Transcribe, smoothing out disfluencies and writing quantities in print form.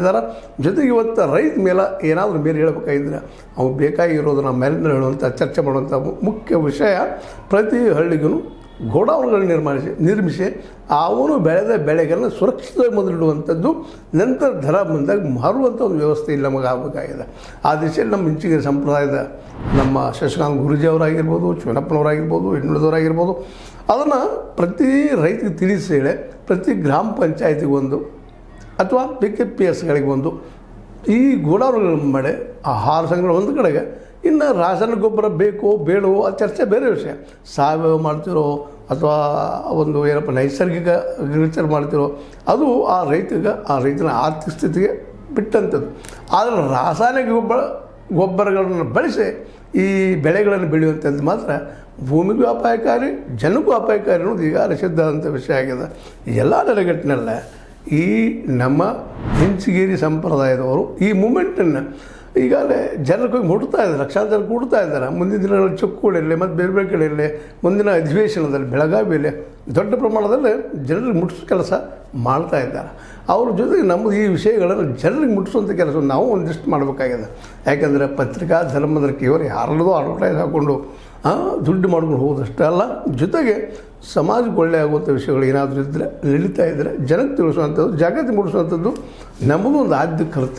ಇದರ ಜೊತೆಗೆ ಇವತ್ತು ರೈತ ಮೇಲೆ ಏನಾದರೂ ಮೇಲೆ ಹೇಳಬೇಕಾಗಿದ್ರೆ ಅವ್ನು ಬೇಕಾಗಿರೋದು ನಮ್ಮ ಮೇಲಿನ ಹೇಳುವಂಥ ಚರ್ಚೆ ಮಾಡುವಂಥ ಮುಖ್ಯ ವಿಷಯ ಪ್ರತಿ ಹಳ್ಳಿಗೂ ಗೋಡೌನ್ಗಳನ್ನು ನಿರ್ಮಿಸಿ ಅವನು ಬೆಳೆದ ಬೆಳೆಗಳನ್ನು ಸುರಕ್ಷಿತವಾಗಿ ಮೊದಲಿಡುವಂಥದ್ದು ನಂತರ ದರ ಬಂದಾಗ ಮಾರುವಂಥ ಒಂದು ವ್ಯವಸ್ಥೆ ಇಲ್ಲಿ ನಮಗೆ ಆಗಬೇಕಾಗಿದೆ. ಆ ದಿಶೆಯಲ್ಲಿ ನಮ್ಮ ಇಂಚಿಗೆ ಸಂಪ್ರದಾಯದ ನಮ್ಮ ಶಶಿಕಾಂತ್ ಗುರೂಜಿ ಅವರಾಗಿರ್ಬೋದು, ಶಿವನಪ್ಪನವರಾಗಿರ್ಬೋದು, ಇನ್ನುಳಿದವರಾಗಿರ್ಬೋದು ಅದನ್ನು ಪ್ರತಿ ರೈತರಿಗೆ ತಿಳಿಸಿ ಹೇಳಿ ಪ್ರತಿ ಗ್ರಾಮ ಪಂಚಾಯತಿಗೊಂದು ಅಥವಾ PKPSಗಳಿಗೆ ಒಂದು ಈ ಗೋಡೌನ್ಗಳ ಮಾಡಿ ಆಹಾರ ಸಂಗ್ರಹ ಒಂದು ಕಡೆಗೆ, ಇನ್ನು ರಾಸಾಯನಿಕ ಗೊಬ್ಬರ ಬೇಕೋ ಬೇಡವೋ ಆ ಚರ್ಚೆ ಬೇರೆ ವಿಷಯ. ಸಾವಯವ ಮಾಡ್ತಿರೋ ಅಥವಾ ಒಂದು ಏನಪ್ಪ ನೈಸರ್ಗಿಕ ಅಗ್ರಿಕಲ್ಚರ್ ಮಾಡ್ತಿರೋ ಅದು ಆ ರೈತನ ಆರ್ಥಿಕ ಸ್ಥಿತಿಗೆ ಬಿಟ್ಟಂಥದ್ದು. ಆದರೆ ರಾಸಾಯನಿಕ ಗೊಬ್ಬರಗಳನ್ನು ಬಳಸಿ ಈ ಬೆಳೆಗಳನ್ನು ಬೆಳೆಯುವಂಥದ್ದು ಮಾತ್ರ ಭೂಮಿಗೂ ಅಪಾಯಕಾರಿ, ಜನಕ್ಕೂ ಅಪಾಯಕಾರಿ ಅನ್ನೋದು ಈಗ ಸಿದ್ಧಾಂತ ವಿಷಯ ಆಗಿದೆ. ಎಲ್ಲ ನೆಲೆಗಟ್ಟಿನಲ್ಲ ಈ ನಮ್ಮ ಹೆಂಚಗೇರಿ ಸಂಪ್ರದಾಯದವರು ಈ ಮೂಮೆಂಟನ್ನು ಈಗಾಗಲೇ ಜನರಿಗೆ ಮುಟ್ತಾ ಇದ್ದಾರೆ, ಲಕ್ಷಾಂತರ ಜನಕ್ಕೆ ಮುಟ್ತಾ ಇದ್ದಾರೆ. ಮುಂದಿನ ದಿನಗಳಲ್ಲಿ ಚಿಕ್ಕೋಡಿಯಲ್ಲಿ ಮತ್ತು ಬೇರೆ ಬೇರೆ ಕಡೆಯಲ್ಲಿ ಮುಂದಿನ ಅಧಿವೇಶನದಲ್ಲಿ ಬೆಳಗಾವಿಯಲ್ಲಿ ದೊಡ್ಡ ಪ್ರಮಾಣದಲ್ಲಿ ಜನರಿಗೆ ಮುಟ್ಟಿಸೋ ಕೆಲಸ ಮಾಡ್ತಾ ಇದ್ದಾರೆ. ಅವ್ರ ಜೊತೆಗೆ ನಮ್ಮದು ಈ ವಿಷಯಗಳನ್ನು ಜನರಿಗೆ ಮುಟ್ಟಿಸುವಂಥ ಕೆಲಸ ನಾವು ಒಂದಿಷ್ಟು ಮಾಡಬೇಕಾಗಿದೆ. ಯಾಕೆಂದರೆ ಪತ್ರಿಕಾ ಧರ್ಮದ ಕೇವಲ ಯಾರಲ್ಲದೋ ಅಡ್ವರ್ಟೈಸ್ ಹಾಕ್ಕೊಂಡು ದುಡ್ಡು ಮಾಡ್ಕೊಂಡು ಹೋಗೋದಷ್ಟೇ ಅಲ್ಲ, ಜೊತೆಗೆ ಸಮಾಜಕ್ಕೆ ಒಳ್ಳೆಯ ಆಗುವಂಥ ವಿಷಯಗಳು ಏನಾದರೂ ಇದ್ದರೆ ನಡೀತಾ ಇದ್ದರೆ ಜನಕ್ಕೆ ತಿಳಿಸುವಂಥದ್ದು, ಜಾಗೃತಿ ಮೂಡಿಸುವಂಥದ್ದು ನಮ್ಮದು ಒಂದು ಆದ್ಯ ಕರ್ತವ್ಯ.